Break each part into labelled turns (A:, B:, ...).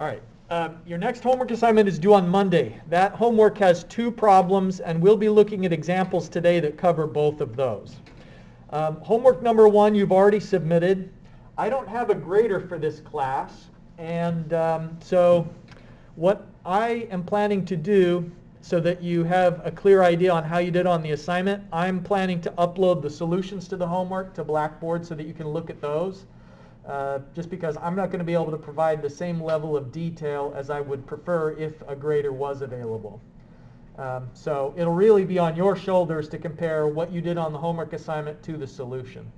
A: All right. Your next homework assignment is due on Monday. That homework has 2 problems, and we'll be looking at examples today that cover both of those. Homework number 1 you've already submitted. I don't have a grader for this class, and so what I am planning to do, so that you have a clear idea on how you did on the assignment, I'm planning to upload the solutions to the homework to Blackboard so that you can look at those. Just because I'm not going to be able to provide the same level of detail as I would prefer if a grader was available. So it'll really be on your shoulders to compare what you did on the homework assignment to the solution.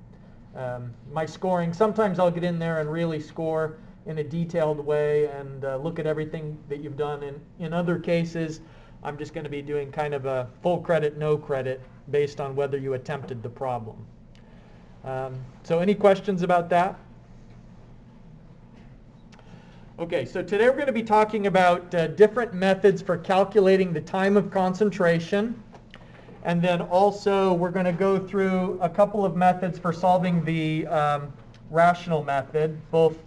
A: My scoring, sometimes I'll get in there and really score in a detailed way and look at everything that you've done. And in other cases, I'm just going to be doing kind of a full credit, no credit based on whether you attempted the problem. So any questions about that? Okay, so today we're going to be talking about different methods for calculating the time of concentration. And then also we're going to go through a couple of methods for solving the rational method, both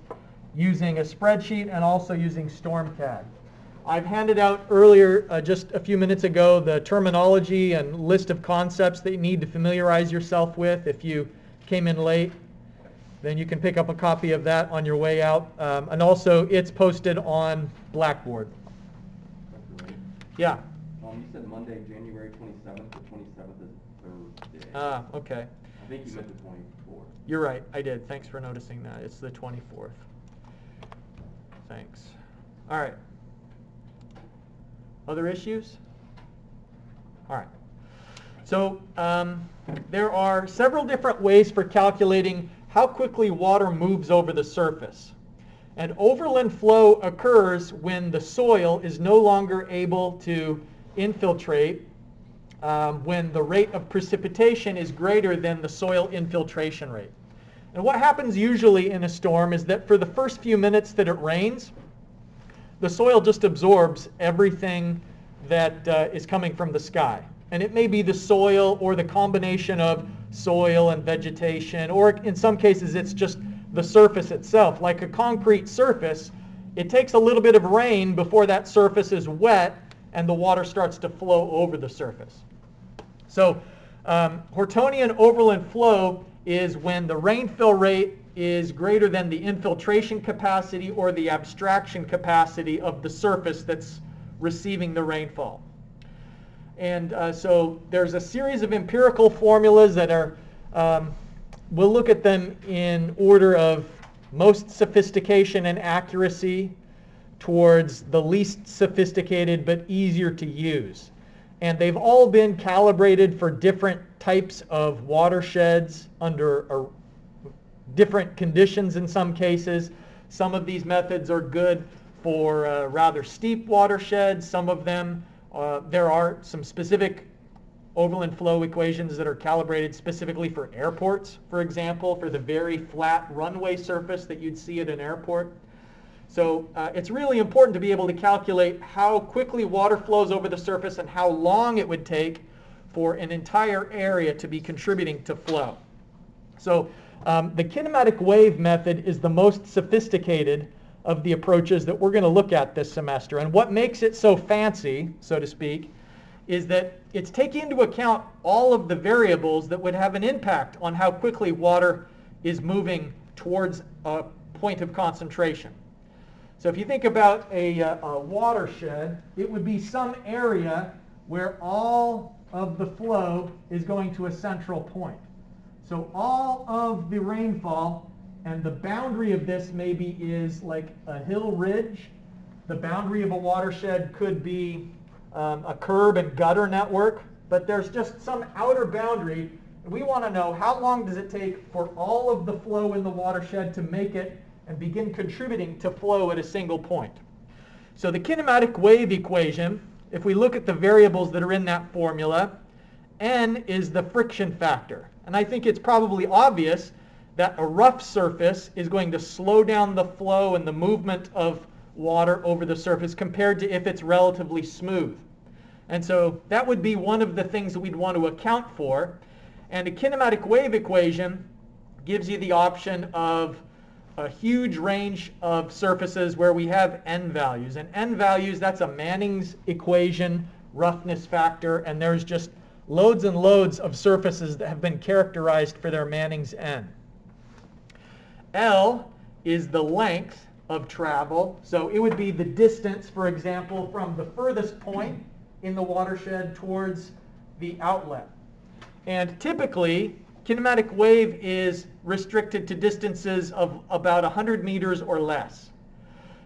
A: using a spreadsheet and also using Stormcat. I've handed out earlier, just a few minutes ago, the terminology and list of concepts that you need to familiarize yourself with. If you came in late, then you can pick up a copy of that on your way out. And also, it's posted on Blackboard. Yeah?
B: You said Monday, January 27th. The 27th is Thursday.
A: Ah, okay.
B: I think you meant the 24th.
A: You're right. I did. Thanks for noticing that. It's the 24th. Thanks. All right. Other issues? All right. So there are several different ways for calculating how quickly water moves over the surface. And overland flow occurs when the soil is no longer able to infiltrate, when the rate of precipitation is greater than the soil infiltration rate. And what happens usually in a storm is that for the first few minutes that it rains, the soil just absorbs everything that is coming from the sky. And it may be the soil or the combination of soil and vegetation, or in some cases it's just the surface itself. Like a concrete surface, it takes a little bit of rain before that surface is wet and the water starts to flow over the surface. So Hortonian overland flow is when the rainfill rate is greater than the infiltration capacity or the abstraction capacity of the surface that's receiving the rainfall. And so there's a series of empirical formulas that are, we'll look at them in order of most sophistication and accuracy towards the least sophisticated but easier to use. And they've all been calibrated for different types of watersheds under different conditions in some cases. Some of these methods are good for rather steep watersheds. Some of them, there are some specific overland flow equations that are calibrated specifically for airports, for example, for the very flat runway surface that you'd see at an airport. So it's really important to be able to calculate how quickly water flows over the surface and how long it would take for an entire area to be contributing to flow. So the kinematic wave method is the most sophisticated of the approaches that we're going to look at this semester. And what makes it so fancy, so to speak, is that it's taking into account all of the variables that would have an impact on how quickly water is moving towards a point of concentration. So if you think about a watershed, it would be some area where all of the flow is going to a central point. So all of the rainfall, and the boundary of this maybe is like a hill ridge. The boundary of a watershed could be a curb and gutter network, but there's just some outer boundary. We want to know how long does it take for all of the flow in the watershed to make it and begin contributing to flow at a single point. So the kinematic wave equation, if we look at the variables that are in that formula, N is the friction factor. And I think it's probably obvious that a rough surface is going to slow down the flow and the movement of water over the surface compared to if it's relatively smooth. And so that would be one of the things that we'd want to account for. And a kinematic wave equation gives you the option of a huge range of surfaces where we have n values. And n values, that's a Manning's equation, roughness factor, and there's just loads and loads of surfaces that have been characterized for their Manning's n. L is the length of travel. So it would be the distance, for example, from the furthest point in the watershed towards the outlet. And typically, kinematic wave is restricted to distances of about 100 meters or less.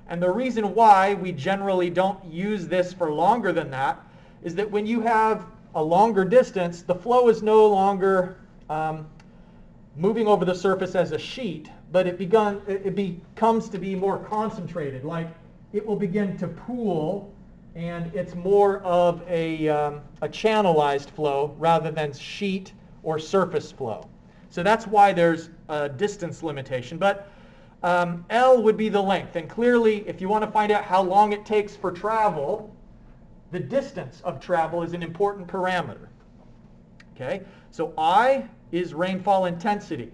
A: And the reason why we generally don't use this for longer than that is that when you have a longer distance, the flow is no longer moving over the surface as a sheet, but it becomes to be more concentrated. Like it will begin to pool, and it's more of a channelized flow rather than sheet or surface flow. So that's why there's a distance limitation. But L would be the length. And clearly, if you want to find out how long it takes for travel, the distance of travel is an important parameter. Okay? So I is rainfall intensity.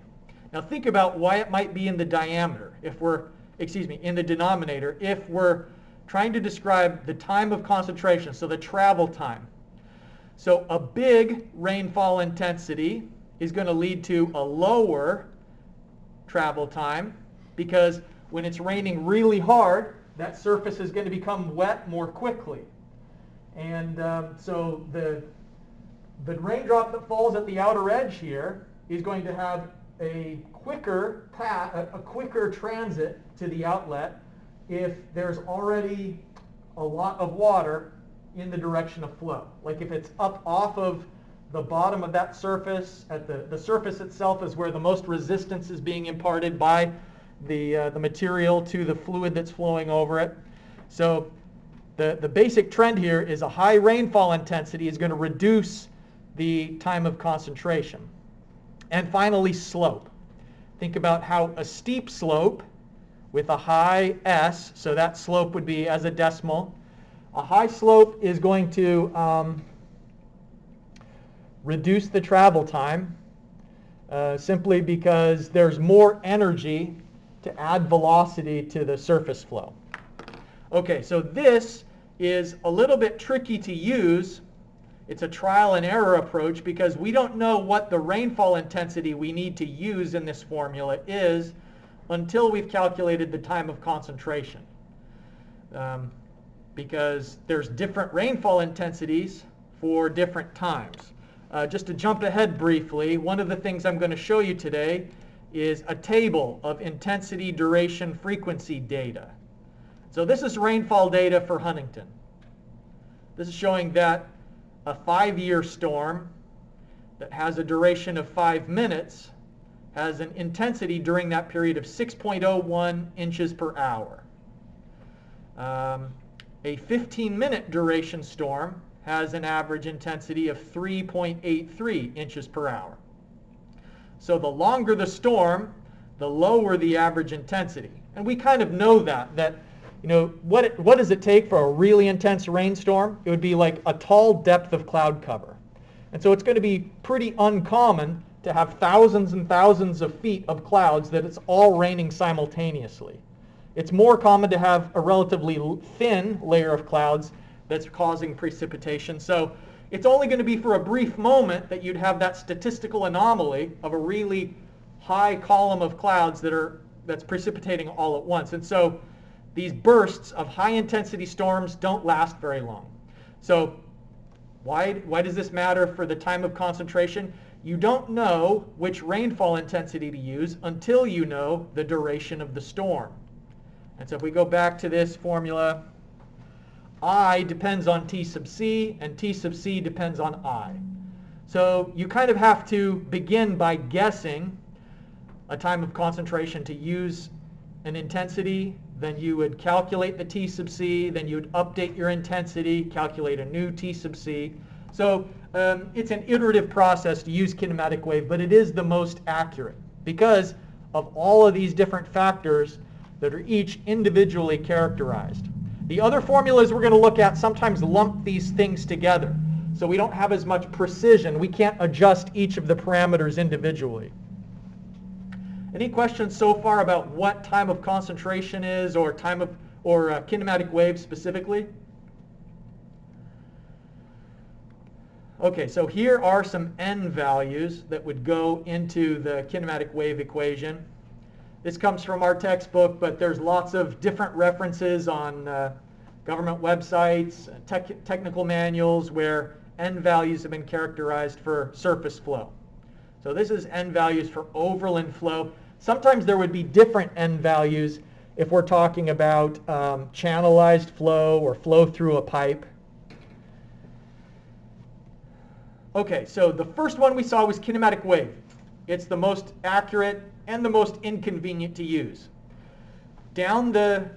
A: Now think about why it might be in the diameter, in the denominator, if we're trying to describe the time of concentration, so the travel time. So a big rainfall intensity is going to lead to a lower travel time, because when it's raining really hard, that surface is going to become wet more quickly. And so the raindrop that falls at the outer edge here is going to have a quicker path, a quicker transit to the outlet if there's already a lot of water in the direction of flow. Like if it's up off of the bottom of that surface, at the surface itself is where the most resistance is being imparted by the material to the fluid that's flowing over it. So the basic trend here is a high rainfall intensity is going to reduce the time of concentration. And finally, slope. Think about how a steep slope with a high S, so that slope would be as a decimal. A high slope is going to reduce the travel time simply because there's more energy to add velocity to the surface flow. Okay, so this is a little bit tricky to use. It's a trial and error approach because we don't know what the rainfall intensity we need to use in this formula is until we've calculated the time of concentration. Because there's different rainfall intensities for different times. Just to jump ahead briefly, one of the things I'm going to show you today is a table of intensity, duration, frequency data. So this is rainfall data for Huntington. This is showing that a 5-year storm that has a duration of 5 minutes has an intensity during that period of 6.01 inches per hour. A 15-minute duration storm has an average intensity of 3.83 inches per hour. So the longer the storm, the lower the average intensity. And we kind of know that you know, what does it take for a really intense rainstorm? It would be like a tall depth of cloud cover. And so it's going to be pretty uncommon to have thousands and thousands of feet of clouds that it's all raining simultaneously. It's more common to have a relatively thin layer of clouds that's causing precipitation. So it's only going to be for a brief moment that you'd have that statistical anomaly of a really high column of clouds that's precipitating all at once. And so these bursts of high-intensity storms don't last very long. So why does this matter for the time of concentration? You don't know which rainfall intensity to use until you know the duration of the storm. And so if we go back to this formula, I depends on T sub C, and T sub C depends on I. So you kind of have to begin by guessing a time of concentration to use an intensity. Then you would calculate the T sub C, then you would update your intensity, calculate a new T sub C. So it's an iterative process to use kinematic wave, but it is the most accurate because of all of these different factors that are each individually characterized. The other formulas we're going to look at sometimes lump these things together, so we don't have as much precision. We can't adjust each of the parameters individually. Any questions so far about what time of concentration is, or kinematic wave specifically? Okay, so here are some n values that would go into the kinematic wave equation. This comes from our textbook, but there's lots of different references on government websites, technical manuals where n values have been characterized for surface flow. So this is n values for overland flow. Sometimes there would be different n values if we're talking about channelized flow or flow through a pipe. Okay, so the first one we saw was kinematic wave. It's the most accurate and the most inconvenient to use. Down the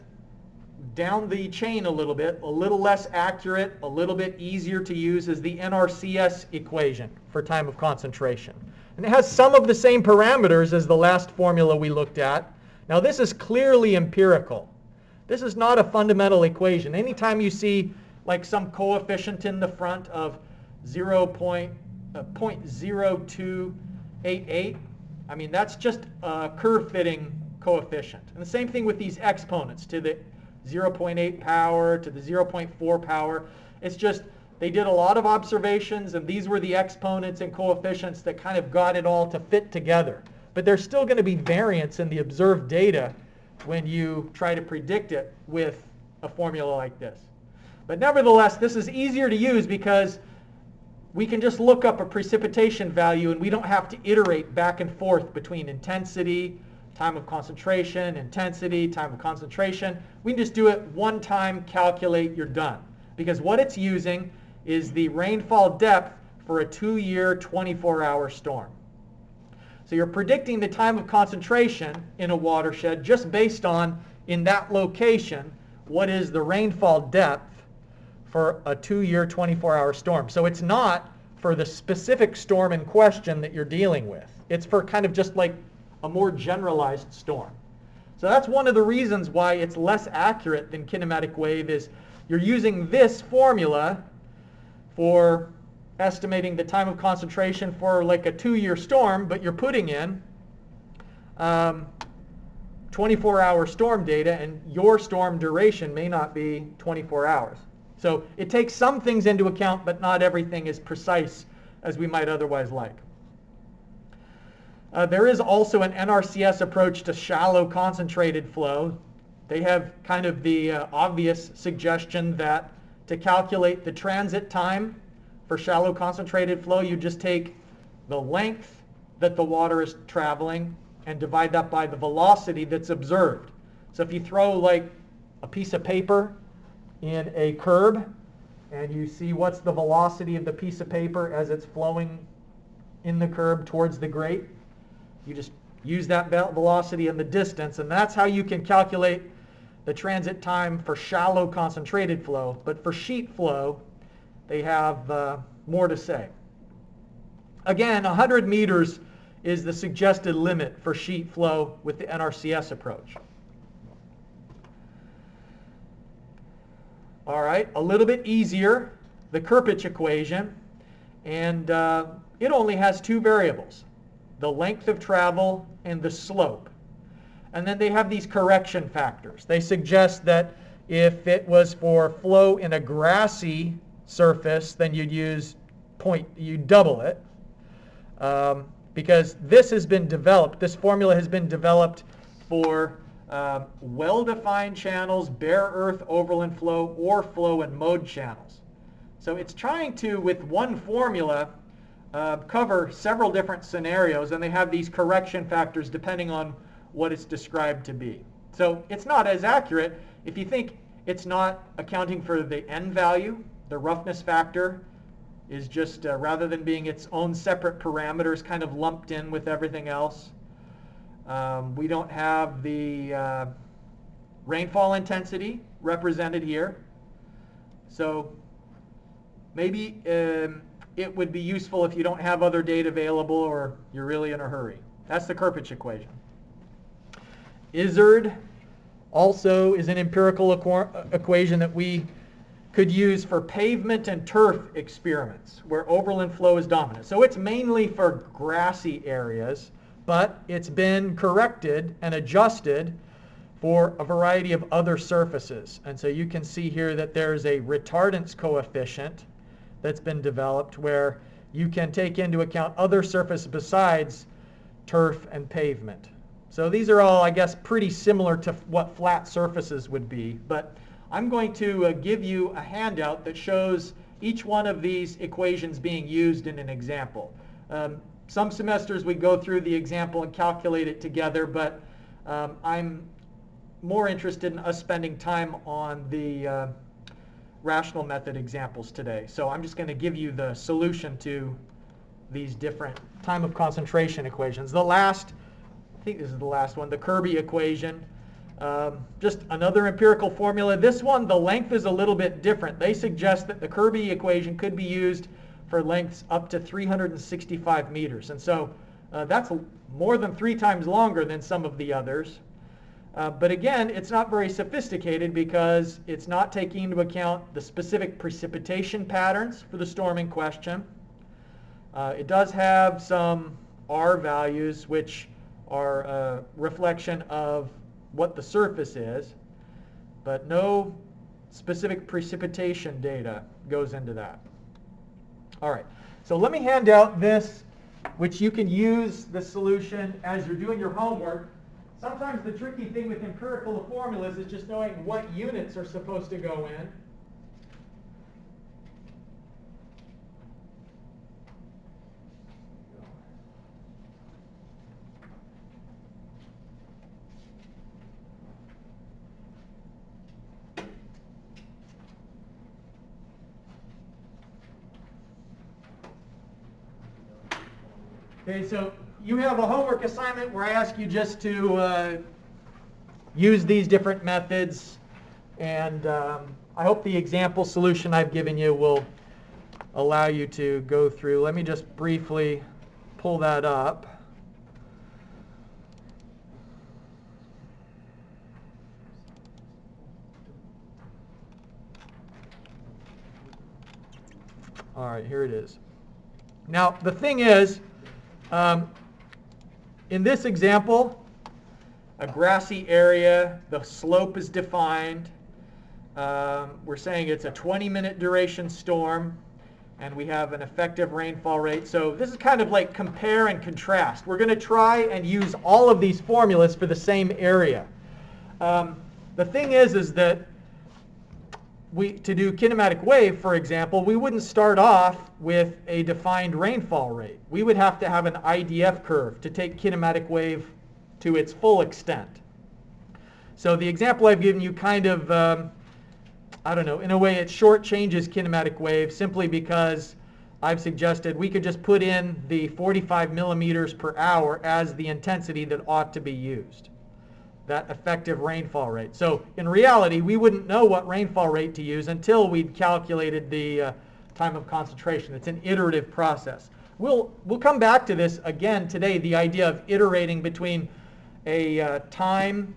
A: chain a little less accurate, a little bit easier to use is the NRCS equation for time of concentration. And it has some of the same parameters as the last formula we looked at. Now this is clearly empirical. This is not a fundamental equation. Anytime you see like some coefficient in the front of 0.0288, I mean, that's just a curve fitting coefficient. And the same thing with these exponents to the 0.8 power, to the 0.4 power. It's just they did a lot of observations, and these were the exponents and coefficients that kind of got it all to fit together. But there's still going to be variance in the observed data when you try to predict it with a formula like this. But nevertheless, this is easier to use because we can just look up a precipitation value and we don't have to iterate back and forth between intensity, time of concentration, intensity, time of concentration. We can just do it one time, calculate, you're done. Because what it's using is the rainfall depth for a 2-year, 24-hour storm. So you're predicting the time of concentration in a watershed just based on, in that location, what is the rainfall depth for a 2-year, 24-hour storm. So it's not for the specific storm in question that you're dealing with. It's for kind of just like a more generalized storm. So that's one of the reasons why it's less accurate than kinematic wave is you're using this formula for estimating the time of concentration for like a 2-year storm, but you're putting in 24-hour storm data, and your storm duration may not be 24 hours. So it takes some things into account, but not everything is precise as we might otherwise like. There is also an NRCS approach to shallow concentrated flow. They have kind of the obvious suggestion that to calculate the transit time for shallow concentrated flow, you just take the length that the water is traveling and divide that by the velocity that's observed. So if you throw like a piece of paper in a curb and you see what's the velocity of the piece of paper as it's flowing in the curb towards the grate, you just use that velocity and the distance, and that's how you can calculate the transit time for shallow concentrated flow. But for sheet flow, they have more to say. Again, 100 meters is the suggested limit for sheet flow with the NRCS approach. All right, a little bit easier, the Curpitch equation, and it only has 2 variables, the length of travel and the slope. And then they have these correction factors. They suggest that if it was for flow in a grassy surface, then you'd double it, because this has been developed, this formula has been developed for well-defined channels, bare earth overland flow, or flow and mode channels. So it's trying to, with one formula, cover several different scenarios, and they have these correction factors depending on what it's described to be. So it's not as accurate. If you think it's not accounting for the n value, the roughness factor is just, rather than being its own separate parameters, kind of lumped in with everything else. We don't have the rainfall intensity represented here. So maybe it would be useful if you don't have other data available or you're really in a hurry. That's the Curpitch equation. Izzard also is an empirical equation that we could use for pavement and turf experiments where overland flow is dominant. So it's mainly for grassy areas, but it's been corrected and adjusted for a variety of other surfaces. And so you can see here that there's a retardance coefficient that's been developed where you can take into account other surfaces besides turf and pavement. So these are all, I guess, pretty similar to what flat surfaces would be. But I'm going to give you a handout that shows each one of these equations being used in an example. Some semesters we go through the example and calculate it together, but I'm more interested in us spending time on the rational method examples today. So I'm just going to give you the solution to these different time of concentration equations. The last, I think this is the last one, the Kirby equation. Just another empirical formula. This one, the length is a little bit different. They suggest that the Kirby equation could be used for lengths up to 365 meters. And so that's more than 3 times longer than some of the others. But again, it's not very sophisticated because it's not taking into account the specific precipitation patterns for the storm in question. It does have some R values, which are a reflection of what the surface is, but no specific precipitation data goes into that. All right, so let me hand out this, which you can use the solution as you're doing your homework. Sometimes the tricky thing with empirical formulas is just knowing what units are supposed to go in. Okay, so you have a homework assignment where I ask you just to use these different methods, and I hope the example solution I've given you will allow you to go through. Let me just briefly pull that up. All right, here it is. Now, the thing is, in this example, a grassy area, the slope is defined. We're saying it's a 20-minute duration storm, and we have an effective rainfall rate. So this is kind of like compare and contrast. We're going to try and use all of these formulas for the same area. The thing is that to do kinematic wave, for example, we wouldn't start off with a defined rainfall rate. We would have to have an IDF curve to take kinematic wave to its full extent. So the example I've given you kind of, I don't know, in a way it shortchanges kinematic wave simply because I've suggested we could just put in the 45 millimeters per hour as the intensity that ought to be used, that effective rainfall rate. So in reality, we wouldn't know what rainfall rate to use until we'd calculated the time of concentration. It's an iterative process. We'll come back to this again today, the idea of iterating between a time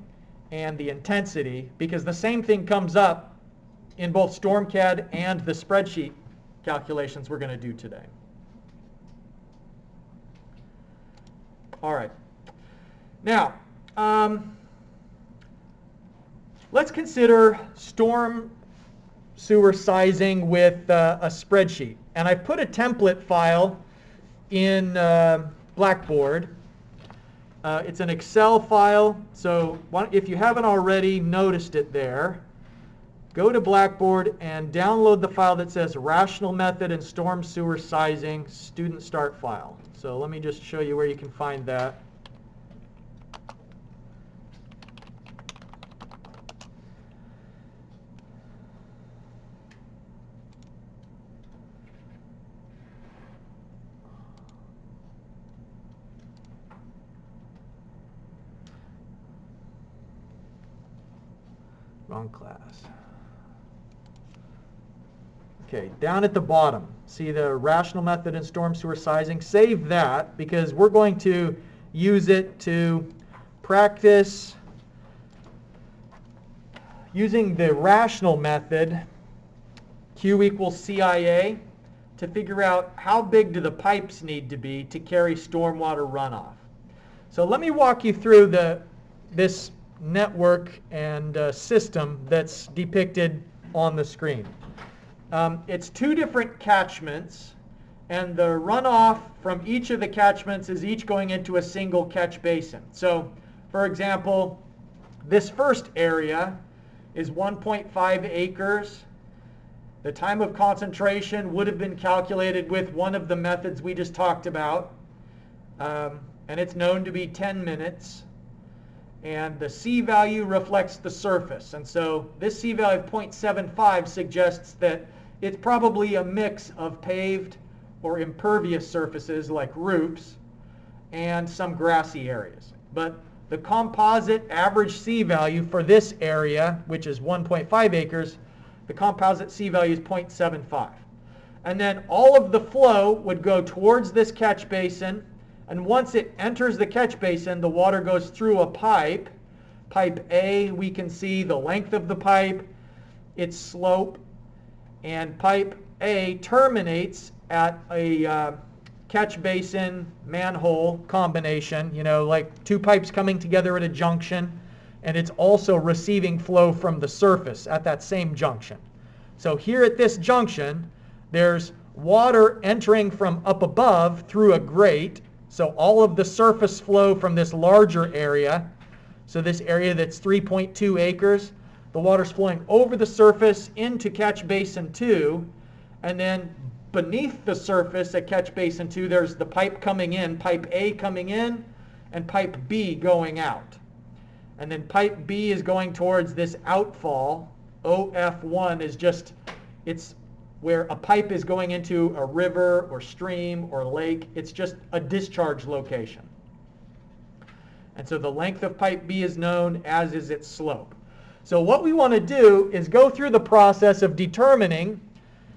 A: and the intensity, because the same thing comes up in both Stormcat and the spreadsheet calculations we're going to do today. All right. Now, let's consider storm sewer sizing with a spreadsheet. And I put a template file in Blackboard. It's an Excel file, so if you haven't already noticed it there, go to Blackboard and download the file that says Rational Method and Storm Sewer Sizing Student Start File. So let me just show you where you can find that. Wrong class. Okay, down at the bottom, see the rational method and storm sewer sizing? Save that because we're going to use it to practice using the rational method, Q equals CIA, to figure out how big do the pipes need to be to carry stormwater runoff. So let me walk you through this network and system that's depicted on the screen. It's two different catchments, and the runoff from each of the catchments is each going into a single catch basin. So, for example, this first area is 1.5 acres. The time of concentration would have been calculated with one of the methods we just talked about, and it's known to be 10 minutes. And the C value reflects the surface. And so this C value of 0.75 suggests that it's probably a mix of paved or impervious surfaces like roofs and some grassy areas. But the composite average C value for this area, which is 1.5 acres, the composite C value is 0.75. And then all of the flow would go towards this catch basin, and once it enters the catch basin, the water goes through a pipe. Pipe A, we can see the length of the pipe, its slope, and pipe A terminates at a catch basin manhole combination, like two pipes coming together at a junction, and it's also receiving flow from the surface at that same junction. So here at this junction, there's water entering from up above through a grate. So all of the surface flow from this larger area, so this area that's 3.2 acres, the water's flowing over the surface into catch basin 2, and then beneath the surface at catch basin 2, there's the pipe coming in, pipe A coming in, and pipe B going out. And then pipe B is going towards this outfall. OF1 is just, it's where a pipe is going into a river or stream or lake. It's just a discharge location. And so the length of pipe B is known, as is its slope. So what we want to do is go through the process of determining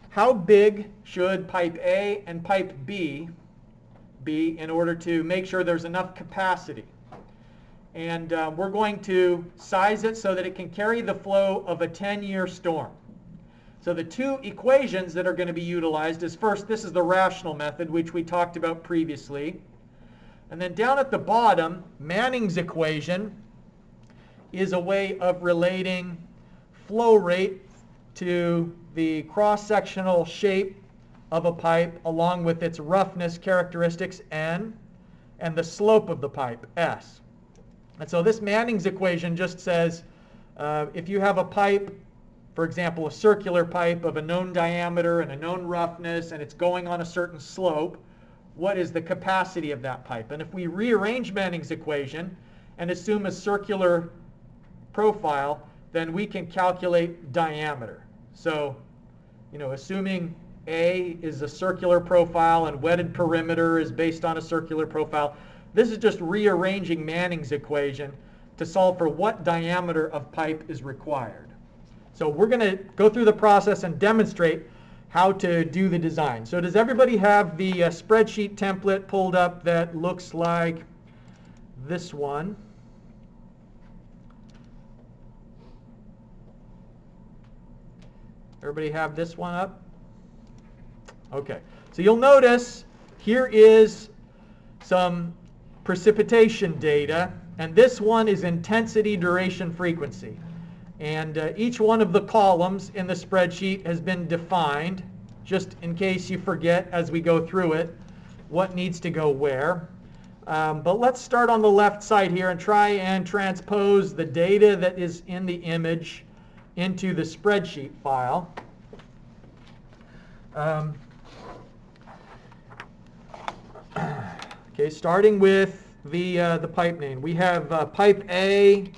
A: how big should pipe A and pipe B be in order to make sure there's enough capacity. And we're going to size it so that it can carry the flow of a 10-year storm. So the two equations that are going to be utilized is, first, this is the rational method, which we talked about previously. And then down at the bottom, Manning's equation is a way of relating flow rate to the cross-sectional shape of a pipe along with its roughness characteristics, N, and the slope of the pipe, S. And so this Manning's equation just says if you have a pipe, for example, a circular pipe of a known diameter and a known roughness, and it's going on a certain slope, what is the capacity of that pipe? And if we rearrange Manning's equation and assume a circular profile, then we can calculate diameter. So, assuming A is a circular profile and wetted perimeter is based on a circular profile, this is just rearranging Manning's equation to solve for what diameter of pipe is required. So we're going to go through the process and demonstrate how to do the design. So does everybody have the spreadsheet template pulled up that looks like this one? Everybody have this one up? Okay. So you'll notice here is some precipitation data, and this one is intensity, duration, frequency. And each one of the columns in the spreadsheet has been defined, just in case you forget as we go through it what needs to go where. But let's start on the left side here and try and transpose the data that is in the image into the spreadsheet file. Okay, starting with the pipe name. We have pipe A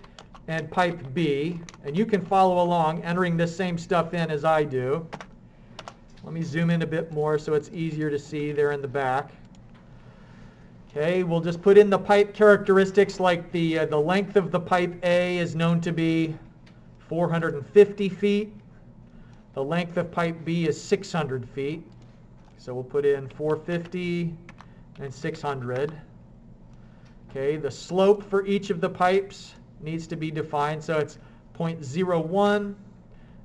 A: and pipe B, and you can follow along entering this same stuff in as I do. Let me zoom in a bit more so it's easier to see there in the back. Okay, we'll just put in the pipe characteristics, like the length of the pipe A is known to be 450 feet. The length of pipe B is 600 feet. So we'll put in 450 and 600. Okay, the slope for each of the pipes needs to be defined, so it's 0.01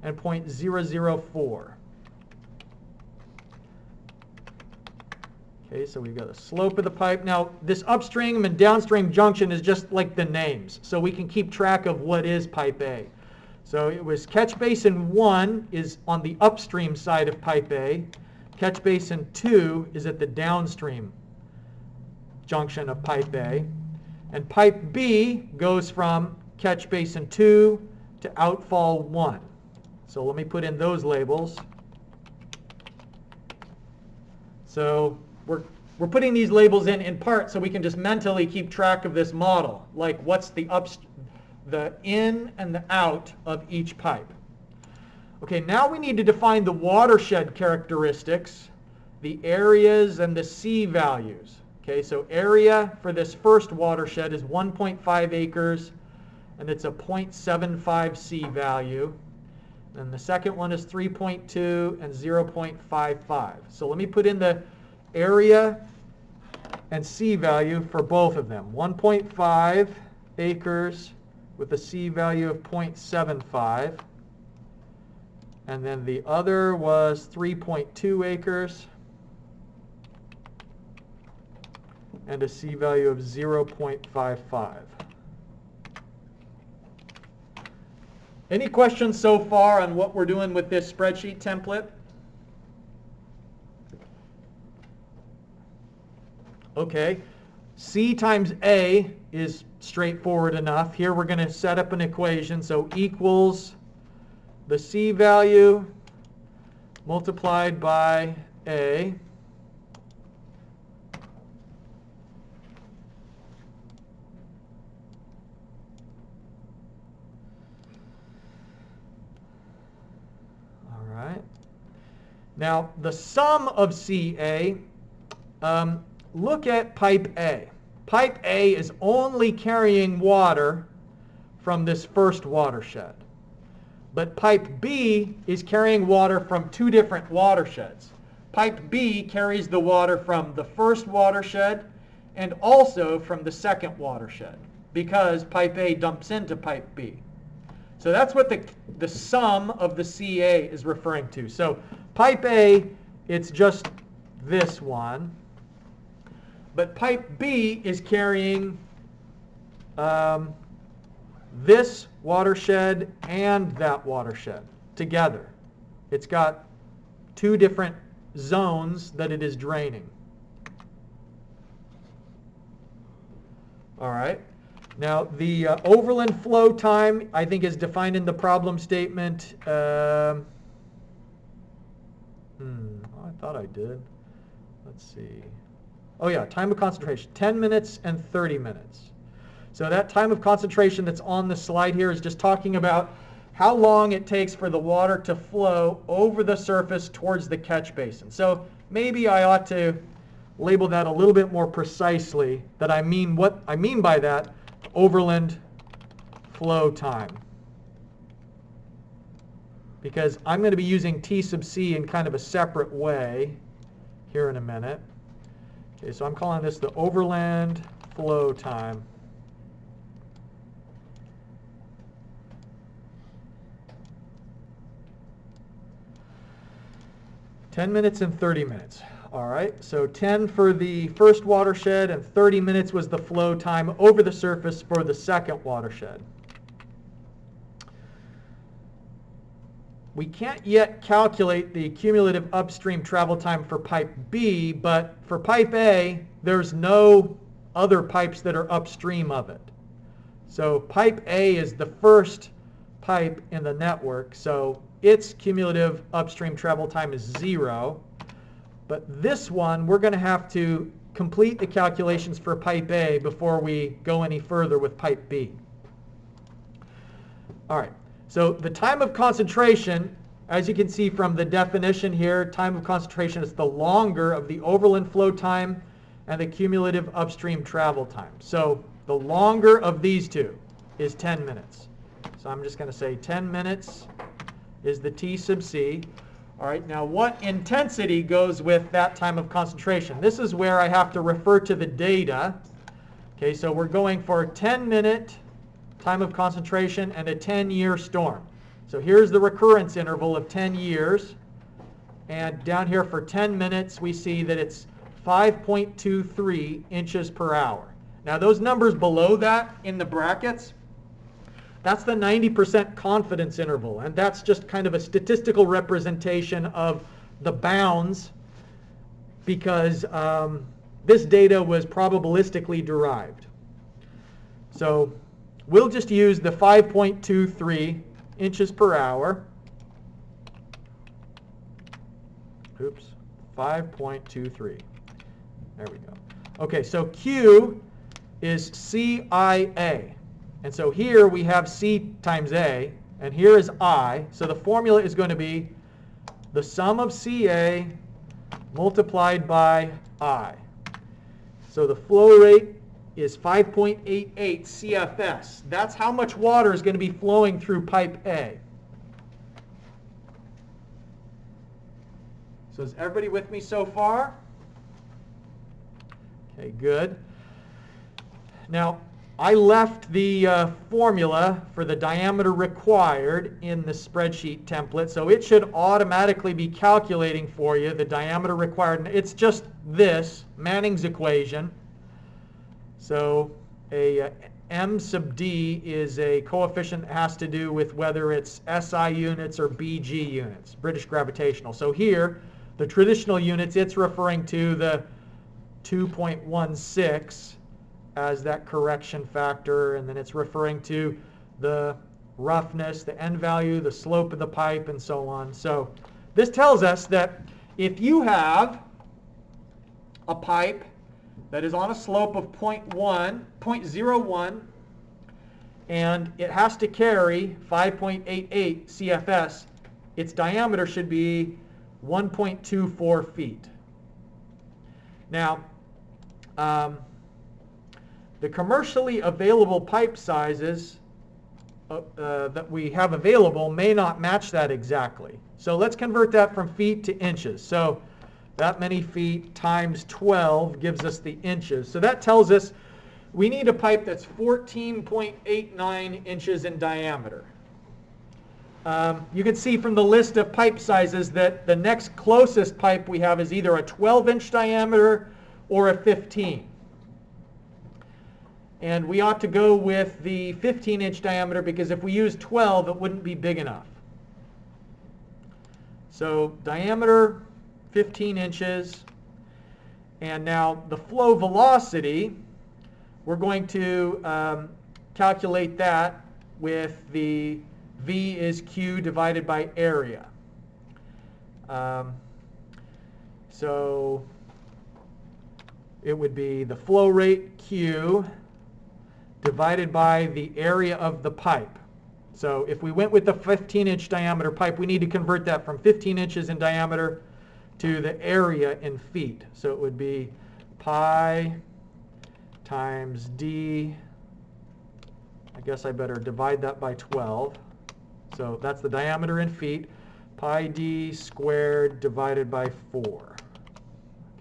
A: and 0.004. Okay, so we've got the slope of the pipe. Now, this upstream and downstream junction is just like the names, so we can keep track of what is pipe A. So it was catch basin 1 is on the upstream side of pipe A. Catch basin 2 is at the downstream junction of pipe A. And pipe B goes from catch basin 2 to outfall 1. So let me put in those labels. So we're putting these labels in part so we can just mentally keep track of this model, like what's the in and the out of each pipe. Okay, now we need to define the watershed characteristics, the areas and the C values. Okay, so area for this first watershed is 1.5 acres, and it's a 0.75 C value. And the second one is 3.2 and 0.55. So let me put in the area and C value for both of them. 1.5 acres with a C value of 0.75. And then the other was 3.2 acres and a C value of 0.55. Any questions so far on what we're doing with this spreadsheet template? Okay, C times A is straightforward enough. Here we're going to set up an equation. So equals the C value multiplied by A. Now, the sum of CA, look at pipe A. Pipe A is only carrying water from this first watershed. But pipe B is carrying water from two different watersheds. Pipe B carries the water from the first watershed and also from the second watershed because pipe A dumps into pipe B. So that's what the sum of the CA is referring to. So pipe A, it's just this one. But pipe B is carrying this watershed and that watershed together. It's got two different zones that it is draining. All right. Now, the overland flow time, I think, is defined in the problem statement. I thought I did. Let's see. Oh, yeah, time of concentration, 10 minutes and 30 minutes. So that time of concentration that's on the slide here is just talking about how long it takes for the water to flow over the surface towards the catch basin. So maybe I ought to label that a little bit more precisely, that I mean what I mean by that, overland flow time. Because I'm going to be using T sub C in kind of a separate way here in a minute. Okay, so I'm calling this the overland flow time. "10 minutes and 30 minutes. All right, so 10 for the first watershed and 30 minutes was the flow time over the surface for the second watershed. We can't yet calculate the cumulative upstream travel time for pipe B, but for pipe A, there's no other pipes that are upstream of it. So pipe A is the first pipe in the network, so its cumulative upstream travel time is 0. But this one, we're going to have to complete the calculations for pipe A before we go any further with pipe B. All right, so the time of concentration, as you can see from the definition here, time of concentration is the longer of the overland flow time and the cumulative upstream travel time. So the longer of these two is 10 minutes. So I'm just going to say 10 minutes is the T sub C. All right, now what intensity goes with that time of concentration? This is where I have to refer to the data. Okay, so we're going for a 10-minute time of concentration and a 10-year storm. So here's the recurrence interval of 10 years. And down here for 10 minutes, we see that it's 5.23 inches per hour. Now those numbers below that in the brackets, that's the 90% confidence interval, and that's just kind of a statistical representation of the bounds because this data was probabilistically derived. So we'll just use the 5.23 inches per hour. Oops, 5.23. There we go. Okay, so Q is CIA. And so here we have C times A, and here is I. So the formula is going to be the sum of CA multiplied by I. So the flow rate is 5.88 CFS. That's how much water is going to be flowing through pipe A. So is everybody with me so far? Okay, good. Now, I left the formula for the diameter required in the spreadsheet template, so it should automatically be calculating for you the diameter required. It's just this, Manning's equation. So a M sub D is a coefficient that has to do with whether it's SI units or BG units, British gravitational. So here, the traditional units, it's referring to the 2.16 as that correction factor, and then it's referring to the roughness, the end value, the slope of the pipe, and so on. So this tells us that if you have a pipe that is on a slope of 0.01, and it has to carry 5.88 CFS, its diameter should be 1.24 feet. Now, the commercially available pipe sizes that we have available may not match that exactly. So let's convert that from feet to inches. So that many feet times 12 gives us the inches. So that tells us we need a pipe that's 14.89 inches in diameter. You can see from the list of pipe sizes that the next closest pipe we have is either a 12-inch diameter or a 15. And we ought to go with the 15-inch diameter because if we use 12, it wouldn't be big enough. So diameter, 15 inches. And now the flow velocity, we're going to calculate that with the V is Q divided by area. So it would be the flow rate Q divided by the area of the pipe. So if we went with the 15-inch diameter pipe, we need to convert that from 15 inches in diameter to the area in feet. So it would be pi times d. I guess I better divide that by 12. So that's the diameter in feet. Pi d squared divided by 4.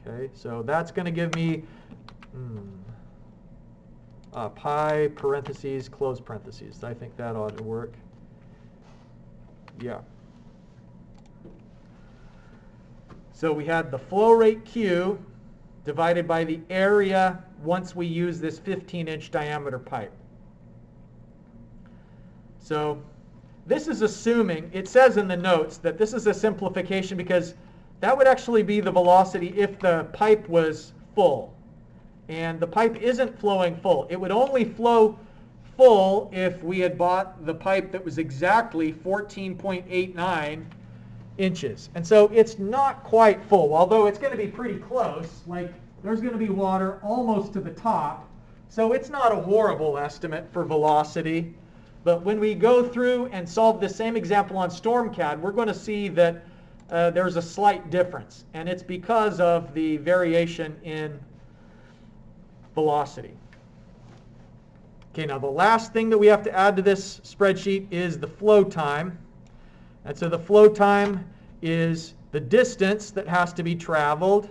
A: Okay, so that's going to give me pi parentheses, close parentheses. I think that ought to work. Yeah. So we had the flow rate Q divided by the area once we use this 15-inch diameter pipe. So this is assuming, it says in the notes that this is a simplification because that would actually be the velocity if the pipe was full. And the pipe isn't flowing full. It would only flow full if we had bought the pipe that was exactly 14.89 inches. And so it's not quite full, although it's going to be pretty close. Like there's going to be water almost to the top. So it's not a horrible estimate for velocity. But when we go through and solve the same example on Stormcat, we're going to see that there's a slight difference. And it's because of the variation in velocity. Okay, now the last thing that we have to add to this spreadsheet is the flow time. And so the flow time is the distance that has to be traveled,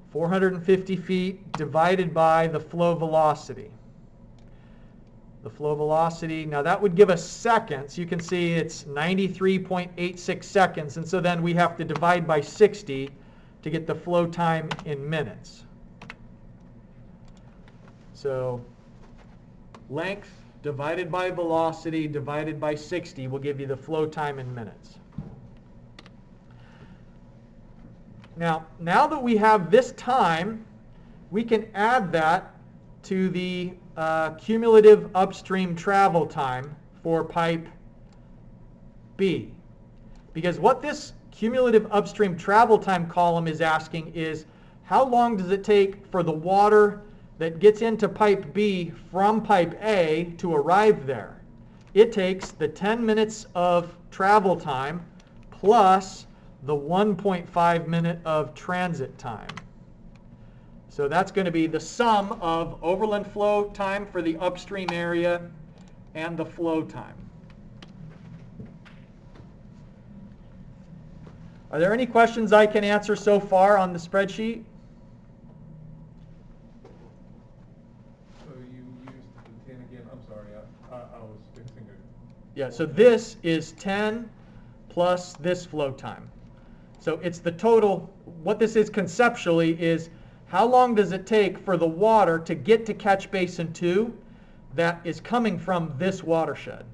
A: 450 feet divided by the flow velocity. The flow velocity, now that would give us seconds. You can see it's 93.86 seconds, and so then we have to divide by 60 to get the flow time in minutes. So length divided by velocity divided by 60 will give you the flow time in minutes. Now that we have this time, we can add that to the cumulative upstream travel time for pipe B. Because what this cumulative upstream travel time column is asking is, how long does it take for the water that gets into pipe B from pipe A to arrive there? It takes the 10 minutes of travel time plus the 1.5 minute of transit time. So that's going to be the sum of overland flow time for the upstream area and the flow time. Are there any questions I can answer so far on the spreadsheet?
C: So you used the 10 again. I'm sorry, I was fixing it.
A: Yeah, so this is 10 plus this flow time. So it's the total. What this is conceptually is, how long does it take for the water to get to catch basin 2 that is coming from this watershed?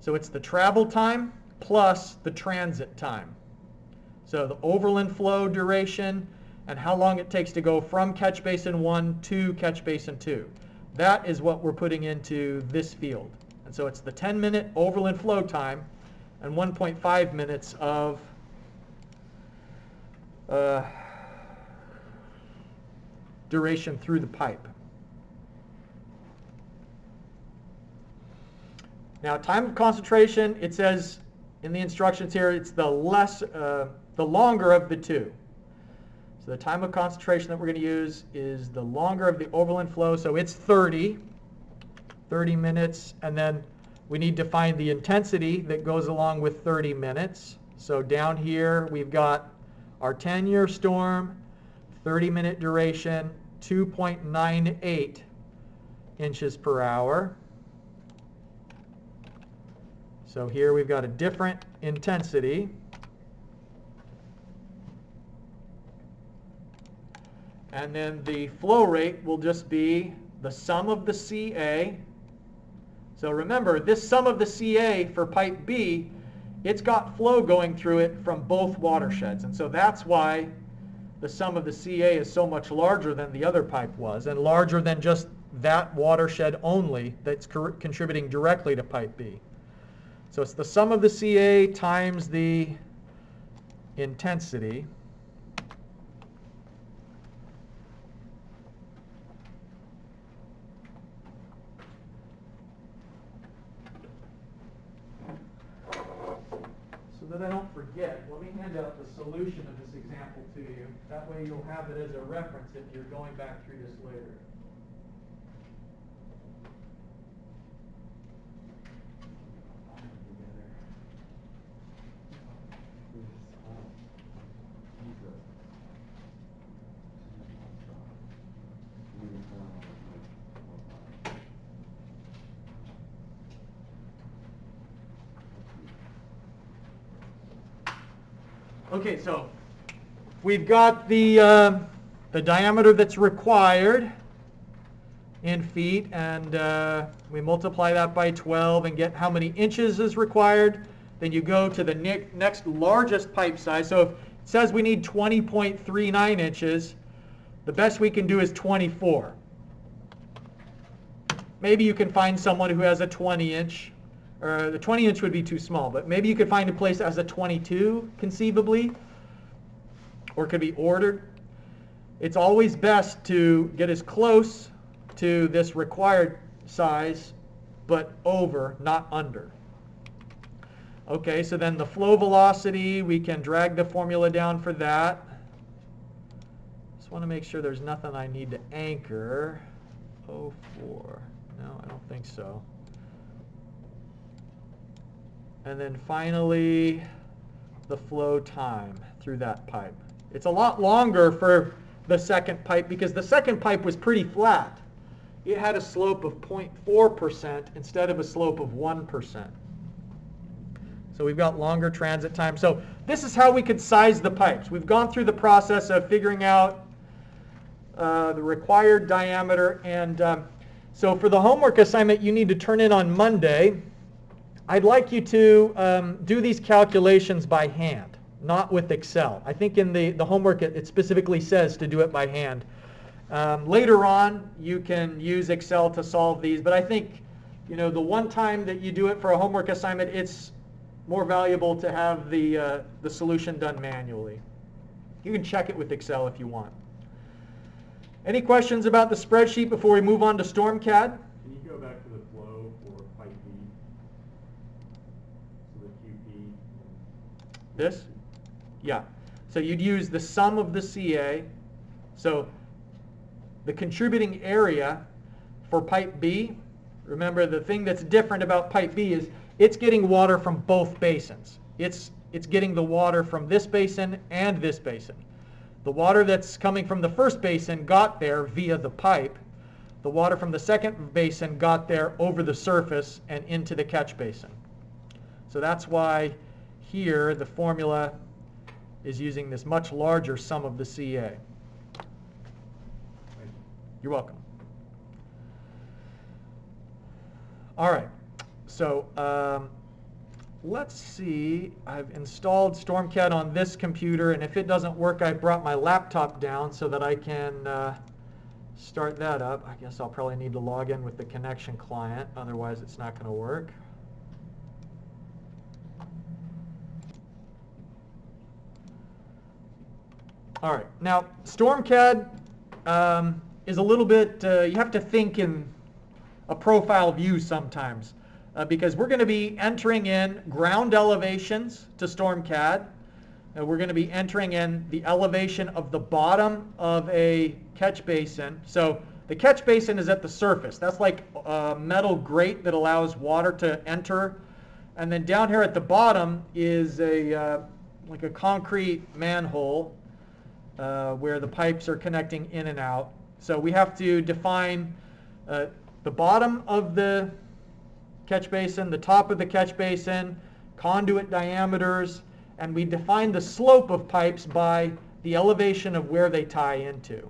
A: So it's the travel time plus the transit time. So the overland flow duration and how long it takes to go from catch basin 1 to catch basin 2. That is what we're putting into this field. And so it's the 10-minute overland flow time and 1.5 minutes of duration through the pipe. Now, time of concentration, it says in the instructions here, it's the longer of the two. So the time of concentration that we're going to use is the longer of the overland flow. So it's 30 minutes, and then we need to find the intensity that goes along with 30 minutes. So down here we've got our 10-year storm, 30-minute duration, 2.98 inches per hour. So here we've got a different intensity. And then the flow rate will just be the sum of the CA. So remember, this sum of the CA for pipe B, it's got flow going through it from both watersheds. And so that's why the sum of the CA is so much larger than the other pipe was, and larger than just that watershed only that's contributing directly to pipe B. So it's the sum of the CA times the intensity. So that I don't forget, let me hand out the solution of this example to you. That way you'll have it as a reference if you're going back through this later. Okay, so we've got the diameter that's required in feet, and we multiply that by 12 and get how many inches is required. Then you go to the next largest pipe size. So if it says we need 20.39 inches, the best we can do is 24. Maybe you can find someone who has a 20-inch. Or the 20-inch would be too small, but maybe you could find a place that has a 22, conceivably, or could be ordered. It's always best to get as close to this required size, but over, not under. Okay, so then the flow velocity, we can drag the formula down for that. Just want to make sure there's nothing I need to anchor. 04. No, I don't think so. And then finally, the flow time through that pipe. It's a lot longer for the second pipe because the second pipe was pretty flat. It had a slope of 0.4% instead of a slope of 1%. So we've got longer transit time. So this is how we could size the pipes. We've gone through the process of figuring out the required diameter. And so for the homework assignment you need to turn in on Monday, I'd like you to do these calculations by hand, not with Excel. I think in the homework it specifically says to do it by hand. Later on you can use Excel to solve these, but I think the one time that you do it for a homework assignment, it's more valuable to have the solution done manually. You can check it with Excel if you want. Any questions about the spreadsheet before we move on to Stormcat?
C: Can you go back to the flow for pipe B? So the QP.
A: This? Yeah. So you'd use the sum of the CA. So the contributing area for pipe B, remember the thing that's different about pipe B is it's getting water from both basins. It's getting the water from this basin and this basin. The water that's coming from the first basin got there via the pipe. The water from the second basin got there over the surface and into the catch basin. So that's why here the formula is using this much larger sum of the CA. You're welcome. All right, so let's see. I've installed Stormcat on this computer, and if it doesn't work, I brought my laptop down so that I can start that up. I guess I'll probably need to log in with the connection client, otherwise it's not going to work. All right, now Stormcat is a little bit, you have to think in a profile view sometimes because we're going to be entering in ground elevations to Stormcat. We're going to be entering in the elevation of the bottom of a catch basin. So the catch basin is at the surface. That's like a metal grate that allows water to enter. And then down here at the bottom is like a concrete manhole where the pipes are connecting in and out. So we have to define the bottom of the catch basin, the top of the catch basin, conduit diameters, and we define the slope of pipes by the elevation of where they tie into.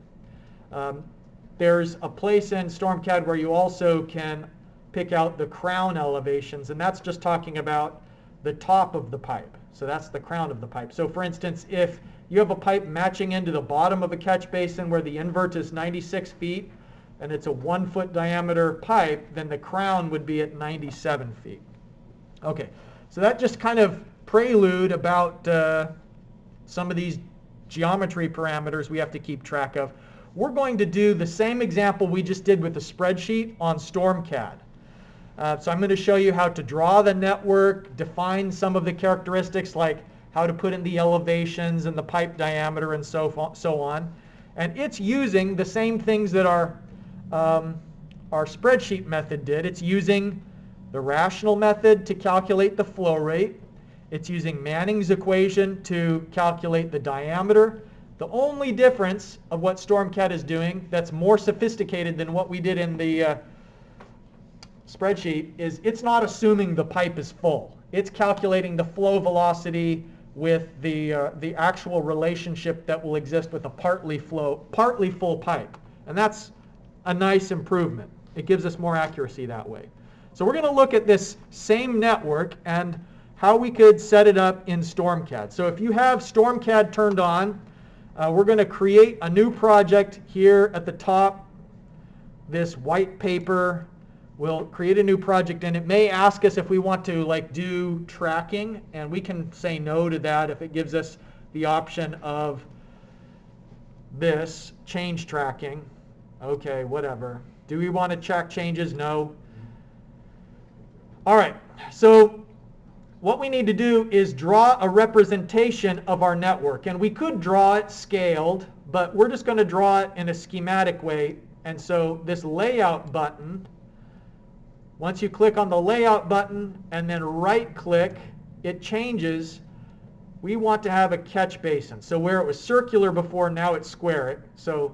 A: There's a place in Stormcat where you also can pick out the crown elevations, and that's just talking about the top of the pipe. So that's the crown of the pipe. So for instance, if you have a pipe matching into the bottom of a catch basin where the invert is 96 feet and it's a 1 foot diameter pipe, then the crown would be at 97 feet. Okay, so that just kind of prelude about some of these geometry parameters we have to keep track of. We're going to do the same example we just did with the spreadsheet on Stormcat. So I'm going to show you how to draw the network, define some of the characteristics like how to put in the elevations and the pipe diameter and so on. And it's using the same things that our spreadsheet method did. It's using the rational method to calculate the flow rate. It's using Manning's equation to calculate the diameter. The only difference of what Stormcat is doing that's more sophisticated than what we did in the spreadsheet is it's not assuming the pipe is full. It's calculating the flow velocity with the actual relationship that will exist with a partly full pipe. And that's a nice improvement. It gives us more accuracy that way. So we're going to look at this same network and how we could set it up in Stormcat. So if you have Stormcat turned on, we're going to create a new project here at the top. This white paper, we'll create a new project, and it may ask us if we want to do tracking, and we can say no to that if it gives us the option of this change tracking. Okay, whatever. Do we want to track changes? No. All right, so what we need to do is draw a representation of our network, and we could draw it scaled, but we're just going to draw it in a schematic way. And so this layout button, once you click on the layout button and then right click, it changes. We want to have a catch basin. So where it was circular before, now it's square. So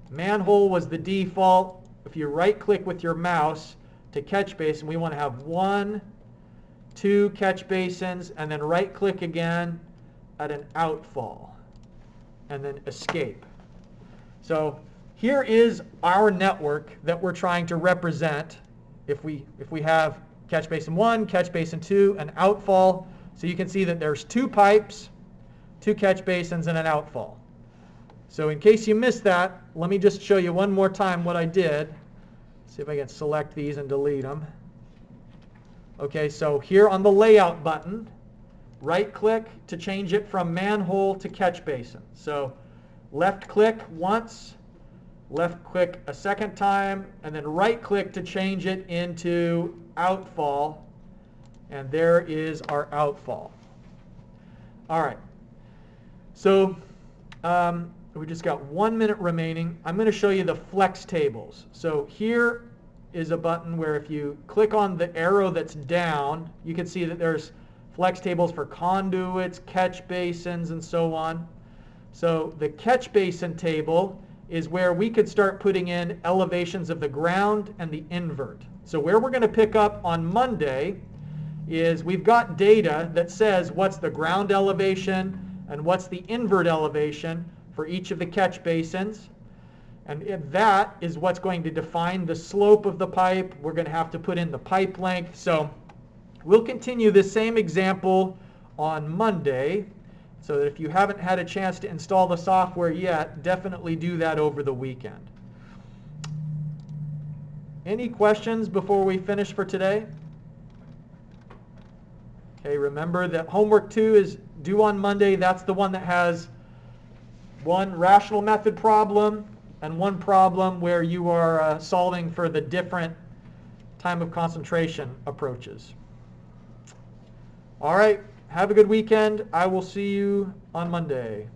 A: manhole was the default. If you right click with your mouse to catch basin, we want to have 1, 2 catch basins, and then right click again at an outfall, and then escape. So here is our network that we're trying to represent if we have catch basin 1, catch basin 2, an outfall. So you can see that there's 2 pipes, 2 catch basins, and an outfall. So in case you missed that, let me just show you one more time what I did. See if I can select these and delete them. Okay, so here on the layout button, right click to change it from manhole to catch basin. So left click once, left click a second time, and then right click to change it into outfall. And there is our outfall. All right. So we just got 1 minute remaining. I'm going to show you the flex tables. So here is a button where if you click on the arrow that's down, you can see that there's flex tables for conduits, catch basins, and so on. So the catch basin table is where we could start putting in elevations of the ground and the invert. So where we're going to pick up on Monday is we've got data that says what's the ground elevation and what's the invert elevation for each of the catch basins. And that is what's going to define the slope of the pipe. We're going to have to put in the pipe length. So we'll continue this same example on Monday. So that if you haven't had a chance to install the software yet, definitely do that over the weekend. Any questions before we finish for today? Okay, remember that homework 2 is due on Monday. That's the one that has 1 rational method problem and 1 problem where you are solving for the different time of concentration approaches. All right, have a good weekend. I will see you on Monday.